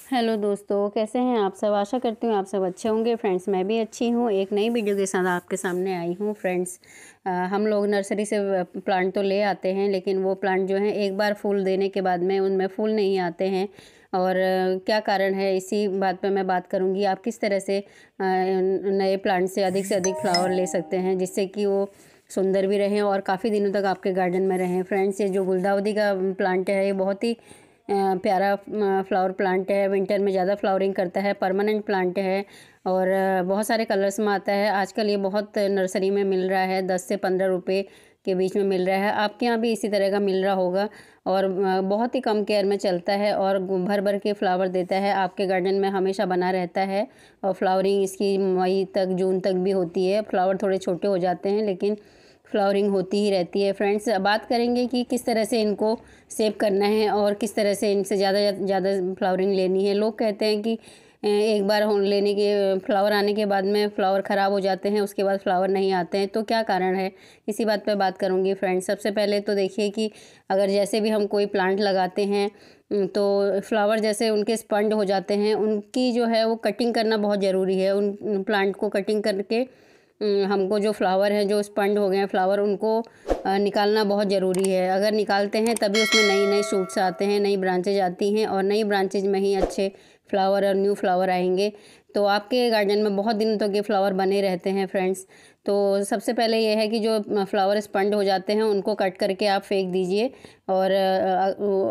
Hello दोस्तों, कैसे हैं आप सब। आशा करती हूँ आप सब अच्छे होंगे। फ्रेंड्स, मैं भी अच्छी हूँ। एक नई वीडियो के साथ आपके सामने आई हूँ। फ्रेंड्स, हम लोग नर्सरी से प्लांट तो ले आते हैं, लेकिन वो प्लांट जो हैं एक बार फूल देने के बाद में उनमें फूल नहीं आते हैं। और क्या कारण है, इसी बात पे मैं बात करूँगी। आप किस तरह से नए प्लांट से अधिक फ्लावर ले सकते हैं, जिससे कि वो सुंदर भी रहें और काफ़ी दिनों तक आपके गार्डन में रहें। फ्रेंड्स, ये जो गुलदाउदी का प्लांट है, ये बहुत ही प्यारा फ्लावर प्लांट है। विंटर में ज़्यादा फ्लावरिंग करता है, परमानेंट प्लांट है और बहुत सारे कलर्स में आता है। आजकल ये बहुत नर्सरी में मिल रहा है, 10 से 15 रुपए के बीच में मिल रहा है। आपके यहाँ भी इसी तरह का मिल रहा होगा और बहुत ही कम केयर में चलता है और भर भर के फ्लावर देता है। आपके गार्डन में हमेशा बना रहता है और फ्लावरिंग इसकी मई तक, जून तक भी होती है। फ्लावर थोड़े छोटे हो जाते हैं, लेकिन फ्लावरिंग होती ही रहती है। फ्रेंड्स, बात करेंगे कि किस तरह से इनको सेव करना है और किस तरह से इनसे ज़्यादा फ्लावरिंग लेनी है। लोग कहते हैं कि एक बार लेने के फ्लावर आने के बाद में फ्लावर ख़राब हो जाते हैं, उसके बाद फ्लावर नहीं आते हैं, तो क्या कारण है, इसी बात पे बात करूँगी। फ्रेंड्स, सबसे पहले तो देखिए कि अगर जैसे भी हम कोई प्लांट लगाते हैं तो फ्लावर जैसे उनके स्पंड हो जाते हैं, उनकी जो है वो कटिंग करना बहुत ज़रूरी है। उन प्लांट को कटिंग करके हमको जो फ्लावर हैं, जो स्पंड हो गए हैं फ्लावर, उनको निकालना बहुत ज़रूरी है। अगर निकालते हैं तभी उसमें नई नई शूट्स आते हैं, नई ब्रांचेज आती हैं और नई ब्रांचेज में ही अच्छे फ्लावर और न्यू फ्लावर आएंगे। तो आपके गार्डन में बहुत दिनों तक ये फ्लावर बने रहते हैं। फ्रेंड्स, तो सबसे पहले ये है कि जो फ्लावर स्पंड हो जाते हैं उनको कट करके आप फेंक दीजिए। और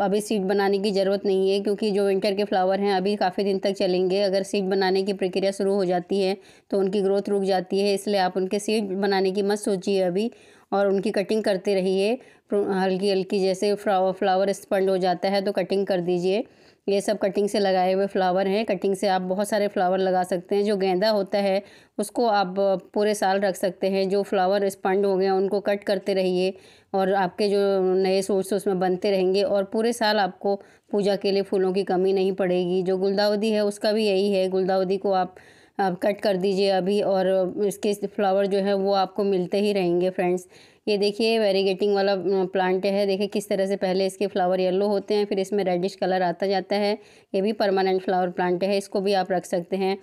अभी सीड बनाने की ज़रूरत नहीं है, क्योंकि जो विंटर के फ्लावर हैं अभी काफ़ी दिन तक चलेंगे। अगर सीड बनाने की प्रक्रिया शुरू हो जाती है तो उनकी ग्रोथ रुक जाती है, इसलिए आप उनके सीड बनाने की मत सोचिए अभी, और उनकी कटिंग करते रहिए हल्की हल्की। जैसे फ्लावर स्पंड हो जाता है तो कटिंग कर दीजिए। ये सब कटिंग से लगाए हुए फ्लावर हैं। कटिंग से आप बहुत सारे फ्लावर लगा सकते हैं। जो गेंदा होता है उसको आप पूरे साल रख सकते हैं। जो फ्लावर स्पंड हो गए हैं उनको कट करते रहिए और आपके जो नए सोर्स उसमें बनते रहेंगे और पूरे साल आपको पूजा के लिए फूलों की कमी नहीं पड़ेगी। जो गुलदाउदी है उसका भी यही है। गुलदाउदी को आप कट कर दीजिए अभी, और इसके फ्लावर जो है वो आपको मिलते ही रहेंगे। फ्रेंड्स, ये देखिए वेरीगेटिंग वाला प्लांट है। देखिए किस तरह से पहले इसके फ्लावर येलो होते हैं, फिर इसमें रेडिश कलर आता जाता है। ये भी परमानेंट फ्लावर प्लांट है, इसको भी आप रख सकते हैं।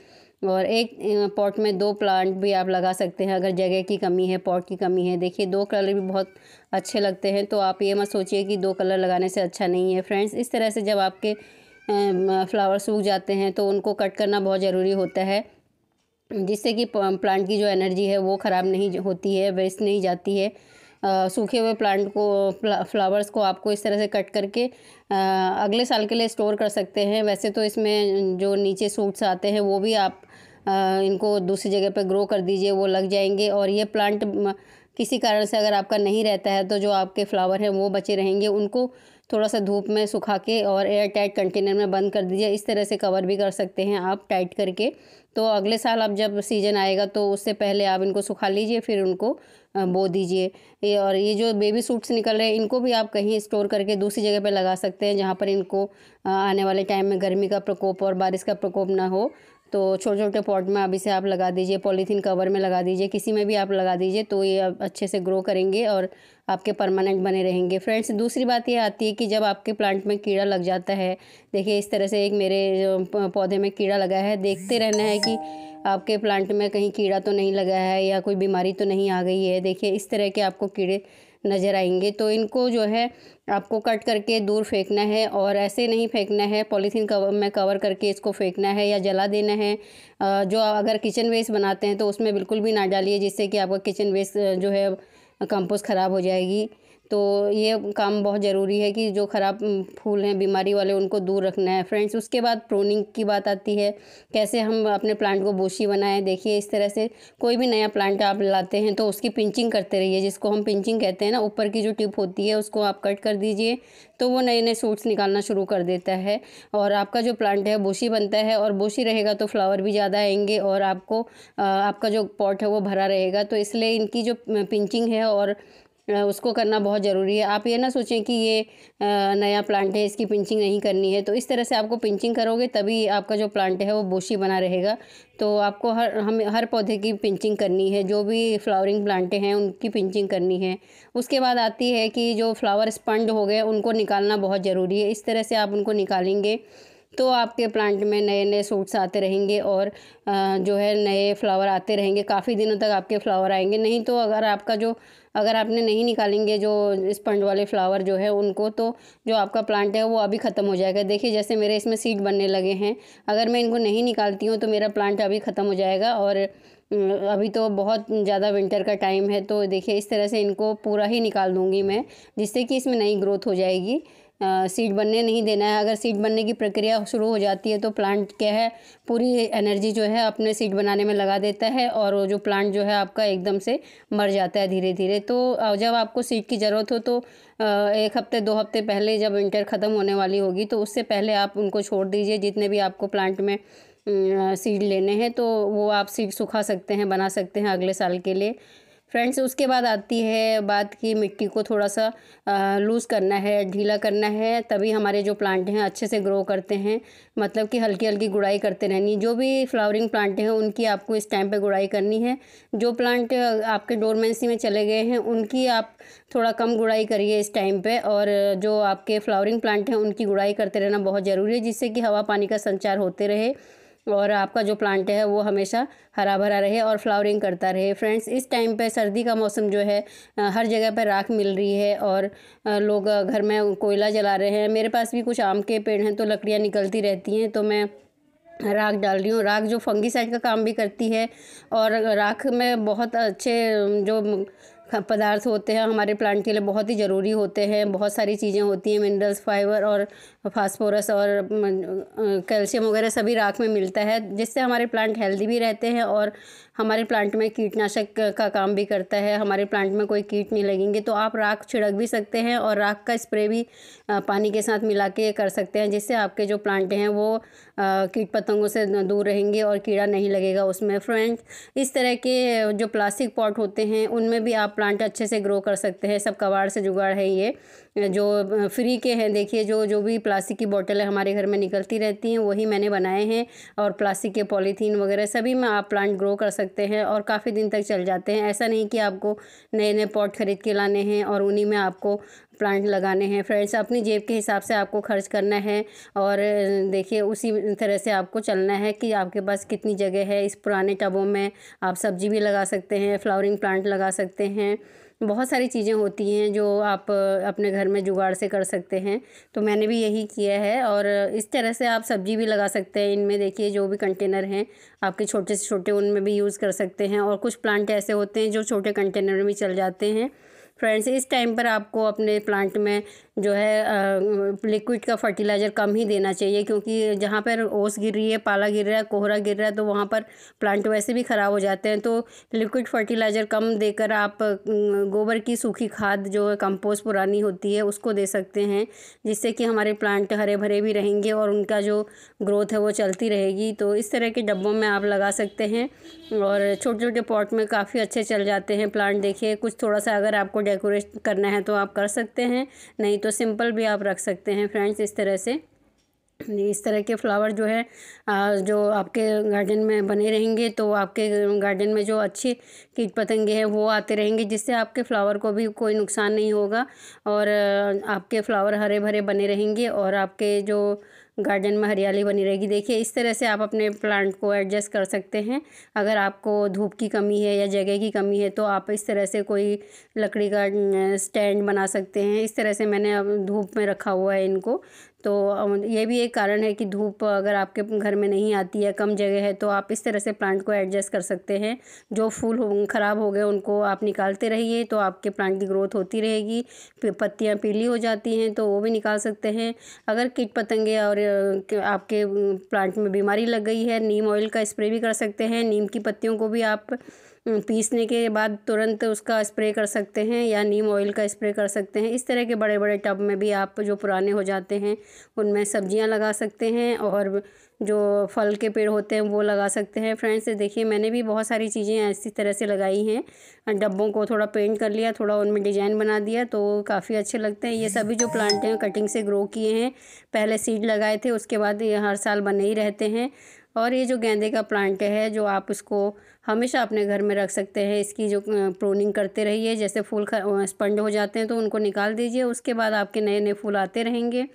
और एक पॉट में 2 प्लांट भी आप लगा सकते हैं अगर जगह की कमी है, पॉट की कमी है। देखिए 2 कलर भी बहुत अच्छे लगते हैं, तो आप ये मत सोचिए कि 2 कलर लगाने से अच्छा नहीं है। फ्रेंड्स, इस तरह से जब आपके फ्लावर सूख जाते हैं तो उनको कट करना बहुत ज़रूरी होता है, जिससे कि प्लांट की जो एनर्जी है वो ख़राब नहीं होती है, वेस्ट नहीं जाती है। सूखे हुए प्लांट को, फ्लावर्स को आपको इस तरह से कट करके अगले साल के लिए स्टोर कर सकते हैं। वैसे तो इसमें जो नीचे सूट्स आते हैं वो भी आप इनको दूसरी जगह पे ग्रो कर दीजिए, वो लग जाएंगे। और ये प्लांट किसी कारण से अगर आपका नहीं रहता है तो जो आपके फ्लावर हैं वो बचे रहेंगे। उनको थोड़ा सा धूप में सुखा के और एयर टाइट कंटेनर में बंद कर दीजिए। इस तरह से कवर भी कर सकते हैं आप टाइट करके। तो अगले साल आप जब सीजन आएगा तो उससे पहले आप इनको सुखा लीजिए, फिर उनको बो दीजिए। और ये जो बेबी सूट्स निकल रहे हैं इनको भी आप कहीं स्टोर करके दूसरी जगह पे लगा सकते हैं, जहाँ पर इनको आने वाले टाइम में गर्मी का प्रकोप और बारिश का प्रकोप ना हो। तो छोटे छोटे पॉट में अभी से आप लगा दीजिए, पॉलीथीन कवर में लगा दीजिए, किसी में भी आप लगा दीजिए, तो ये अच्छे से ग्रो करेंगे और आपके परमानेंट बने रहेंगे। फ्रेंड्स, दूसरी बात ये आती है कि जब आपके प्लांट में कीड़ा लग जाता है, देखिए इस तरह से एक मेरे पौधे में कीड़ा लगा है। देखते रहना है कि आपके प्लांट में कहीं कीड़ा तो नहीं लगा है या कोई बीमारी तो नहीं आ गई है। देखिए इस तरह के आपको कीड़े नज़र आएंगे, तो इनको जो है आपको कट करके दूर फेंकना है। और ऐसे नहीं फेंकना है, पॉलीथीन कवर में कवर करके इसको फेंकना है या जला देना है। जो अगर किचन वेस्ट बनाते हैं तो उसमें बिल्कुल भी ना डालिए, जिससे कि आपका किचन वेस्ट जो है कंपोस्ट ख़राब हो जाएगी। तो ये काम बहुत ज़रूरी है कि जो ख़राब फूल हैं बीमारी वाले उनको दूर रखना है। फ्रेंड्स, उसके बाद प्रूनिंग की बात आती है, कैसे हम अपने प्लांट को बोशी बनाएं। देखिए इस तरह से कोई भी नया प्लांट आप लाते हैं तो उसकी पिंचिंग करते रहिए, जिसको हम पिंचिंग कहते हैं ना। ऊपर की जो टिप होती है उसको आप कट कर दीजिए, तो वो नए नए सूट्स निकालना शुरू कर देता है और आपका जो प्लांट है बोशी बनता है। और बोशी रहेगा तो फ्लावर भी ज़्यादा आएंगे और आपको आपका जो पॉट है वो भरा रहेगा। तो इसलिए इनकी जो पिंचिंग है और उसको करना बहुत ज़रूरी है। आप ये ना सोचें कि ये नया प्लांट है, इसकी पिंचिंग नहीं करनी है। तो इस तरह से आपको पिंचिंग करोगे तभी आपका जो प्लांट है वो बोशी बना रहेगा। तो आपको हर पौधे की पिंचिंग करनी है, जो भी फ्लावरिंग प्लांटें हैं उनकी पिंचिंग करनी है। उसके बाद आती है कि जो फ्लावर स्पंड हो गए उनको निकालना बहुत ज़रूरी है। इस तरह से आप उनको निकालेंगे तो आपके प्लांट में नए नए सूट्स आते रहेंगे और जो है नए फ्लावर आते रहेंगे, काफ़ी दिनों तक आपके फ्लावर आएंगे। नहीं तो अगर आपने नहीं निकालेंगे जो स्पंज वाले फ्लावर जो है उनको, तो जो आपका प्लांट है वो अभी ख़त्म हो जाएगा। देखिए जैसे मेरे इसमें सीड बनने लगे हैं, अगर मैं इनको नहीं निकालती हूँ तो मेरा प्लांट अभी ख़त्म हो जाएगा। और अभी तो बहुत ज़्यादा विंटर का टाइम है, तो देखिए इस तरह से इनको पूरा ही निकाल दूँगी मैं, जिससे कि इसमें नई ग्रोथ हो जाएगी। सीड बनने नहीं देना है। अगर सीड बनने की प्रक्रिया शुरू हो जाती है तो प्लांट क्या है, पूरी एनर्जी जो है अपने सीड बनाने में लगा देता है और वो जो प्लांट जो है आपका एकदम से मर जाता है धीरे धीरे। तो जब आपको सीड की ज़रूरत हो तो 1 हफ्ते 2 हफ्ते पहले, जब विंटर ख़त्म होने वाली होगी तो उससे पहले आप उनको छोड़ दीजिए। जितने भी आपको प्लांट में सीड लेने हैं तो वो आप सीड सुखा सकते हैं, बना सकते हैं अगले साल के लिए। फ्रेंड्स, उसके बाद आती है बात कि मिट्टी को थोड़ा सा लूज़ करना है, ढीला करना है, तभी हमारे जो प्लांट हैं अच्छे से ग्रो करते हैं। मतलब कि हल्की हल्की गुड़ाई करते रहनी। जो भी फ्लावरिंग प्लांट हैं उनकी आपको इस टाइम पे गुड़ाई करनी है। जो प्लांट आपके डोरमेंसी में चले गए हैं उनकी आप थोड़ा कम गुड़ाई करिए इस टाइम पे, और जो आपके फ्लावरिंग प्लांट हैं उनकी गुड़ाई करते रहना बहुत ज़रूरी है, जिससे कि हवा पानी का संचार होते रहे और आपका जो प्लांट है वो हमेशा हरा भरा रहे और फ्लावरिंग करता रहे। फ्रेंड्स, इस टाइम पे सर्दी का मौसम जो है, हर जगह पर राख मिल रही है और लोग घर में कोयला जला रहे हैं। मेरे पास भी कुछ आम के पेड़ हैं तो लकड़ियाँ निकलती रहती हैं, तो मैं राख डाल रही हूँ। राख जो फंगीसाइड का काम भी करती है और राख में बहुत अच्छे जो पदार्थ होते हैं हमारे प्लांट के लिए बहुत ही ज़रूरी होते हैं। बहुत सारी चीज़ें होती हैं, मिनरल्स, फाइबर और फास्फोरस और कैल्शियम वगैरह सभी राख में मिलता है, जिससे हमारे प्लांट हेल्दी भी रहते हैं और हमारे प्लांट में कीटनाशक का काम भी करता है। हमारे प्लांट में कोई कीट नहीं लगेंगे तो आप राख छिड़क भी सकते हैं और राख का स्प्रे भी पानी के साथ मिला के कर सकते हैं, जिससे आपके जो प्लांट हैं वो कीट पतंगों से दूर रहेंगे और कीड़ा नहीं लगेगा उसमें। फ्रेंड्स, इस तरह के जो प्लास्टिक पॉट होते हैं उनमें भी आप प्लांट अच्छे से ग्रो कर सकते हैं। सब कबाड़ से जुगाड़ है ये, जो फ्री के हैं। देखिए जो भी प्लास्टिक की बोतलें हमारे घर में निकलती रहती हैं वही मैंने बनाए हैं, और प्लास्टिक के पॉलीथीन वगैरह सभी में आप प्लांट ग्रो कर सकते हैं और काफ़ी दिन तक चल जाते हैं। ऐसा नहीं कि आपको नए नए पॉट खरीद के लाने हैं और उन्हीं में आपको प्लांट लगाने हैं। फ्रेंड्स, अपनी जेब के हिसाब से आपको खर्च करना है और देखिए उसी तरह से आपको चलना है कि आपके पास कितनी जगह है। इस पुराने टबों में आप सब्जी भी लगा सकते हैं, फ्लावरिंग प्लांट लगा सकते हैं। बहुत सारी चीज़ें होती हैं जो आप अपने घर में जुगाड़ से कर सकते हैं, तो मैंने भी यही किया है। और इस तरह से आप सब्जी भी लगा सकते हैं। इनमें देखिए जो भी कंटेनर हैं आपके छोटे से छोटे, उनमें भी यूज़ कर सकते हैं। और कुछ प्लांट ऐसे होते हैं जो छोटे कंटेनर में भी चल जाते हैं। फ्रेंड्स, इस टाइम पर आपको अपने प्लांट में जो है लिक्विड का फर्टिलाइज़र कम ही देना चाहिए, क्योंकि जहाँ पर ओस गिर रही है, पाला गिर रहा है, कोहरा गिर रहा है, तो वहाँ पर प्लांट वैसे भी ख़राब हो जाते हैं। तो लिक्विड फर्टिलाइज़र कम देकर आप गोबर की सूखी खाद जो है कंपोस्ट पुरानी होती है उसको दे सकते हैं, जिससे कि हमारे प्लांट हरे भरे भी रहेंगे और उनका जो ग्रोथ है वो चलती रहेगी। तो इस तरह के डब्बों में आप लगा सकते हैं और छोटे छोटे पॉट में काफ़ी अच्छे चल जाते हैं प्लांट। देखिए कुछ थोड़ा सा अगर आपको डेकोरेट करना है तो आप कर सकते हैं, नहीं तो सिंपल भी आप रख सकते हैं। फ्रेंड्स, इस तरह के फ्लावर जो है जो आपके गार्डन में बने रहेंगे तो आपके गार्डन में जो अच्छे कीट पतंगे हैं वो आते रहेंगे, जिससे आपके फ्लावर को भी कोई नुकसान नहीं होगा और आपके फ्लावर हरे भरे बने रहेंगे और आपके जो गार्डन में हरियाली बनी रहेगी। देखिए इस तरह से आप अपने प्लांट को एडजस्ट कर सकते हैं। अगर आपको धूप की कमी है या जगह की कमी है तो आप इस तरह से कोई लकड़ी का स्टैंड बना सकते हैं। इस तरह से मैंने अब धूप में रखा हुआ है इनको। तो ये भी एक कारण है कि धूप अगर आपके घर में नहीं आती है, कम जगह है, तो आप इस तरह से प्लांट को एडजस्ट कर सकते हैं। जो फूल ख़राब हो गए उनको आप निकालते रहिए तो आपके प्लांट की ग्रोथ होती रहेगी। पत्तियां पीली हो जाती हैं तो वो भी निकाल सकते हैं। अगर कीट पतंगे और आपके प्लांट में बीमारी लग गई है, नीम ऑयल का स्प्रे भी कर सकते हैं। नीम की पत्तियों को भी आप पीसने के बाद तुरंत उसका स्प्रे कर सकते हैं या नीम ऑयल का स्प्रे कर सकते हैं। इस तरह के बड़े बड़े टब में भी आप जो पुराने हो जाते हैं उनमें सब्जियां लगा सकते हैं और जो फल के पेड़ होते हैं वो लगा सकते हैं। फ्रेंड्स, देखिए मैंने भी बहुत सारी चीज़ें ऐसी तरह से लगाई हैं। डब्बों को थोड़ा पेंट कर लिया, थोड़ा उनमें डिजाइन बना दिया तो काफ़ी अच्छे लगते हैं। ये सभी जो प्लांट हैं कटिंग से ग्रो किए हैं, पहले सीड लगाए थे, उसके बाद ये हर साल बने ही रहते हैं। और ये जो गेंदे का प्लांट है जो आप इसको हमेशा अपने घर में रख सकते हैं। इसकी जो प्रूनिंग करते रहिए, जैसे फूल स्पंड हो जाते हैं तो उनको निकाल दीजिए, उसके बाद आपके नए नए फूल आते रहेंगे।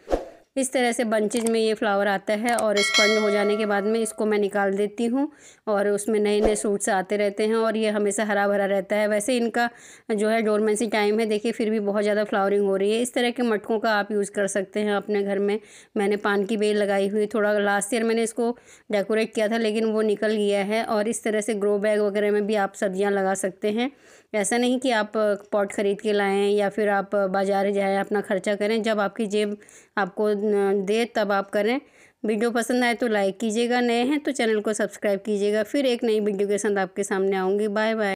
इस तरह से बंचेज में ये फ्लावर आता है और स्पंज हो जाने के बाद में इसको मैं निकाल देती हूँ और उसमें नए नए सूट्स आते रहते हैं और ये हमेशा हरा भरा रहता है। वैसे इनका जो है डोरमेंसी टाइम है, देखिए फिर भी बहुत ज़्यादा फ्लावरिंग हो रही है। इस तरह के मटकों का आप यूज़ कर सकते हैं अपने घर में। मैंने पान की बेल लगाई हुई, थोड़ा लास्ट ईयर मैंने इसको डेकोरेट किया था लेकिन वो निकल गया है। और इस तरह से ग्रो बैग वगैरह में भी आप सब्जियां लगा सकते हैं। ऐसा नहीं कि आप पॉट ख़रीद के लाएं या फिर आप बाज़ार जाएं अपना खर्चा करें, जब आपकी जेब आपको दे तब आप करें। वीडियो पसंद आए तो लाइक कीजिएगा, नए हैं तो चैनल को सब्सक्राइब कीजिएगा। फिर एक नई वीडियो के साथ आपके सामने आऊँगी। Bye bye.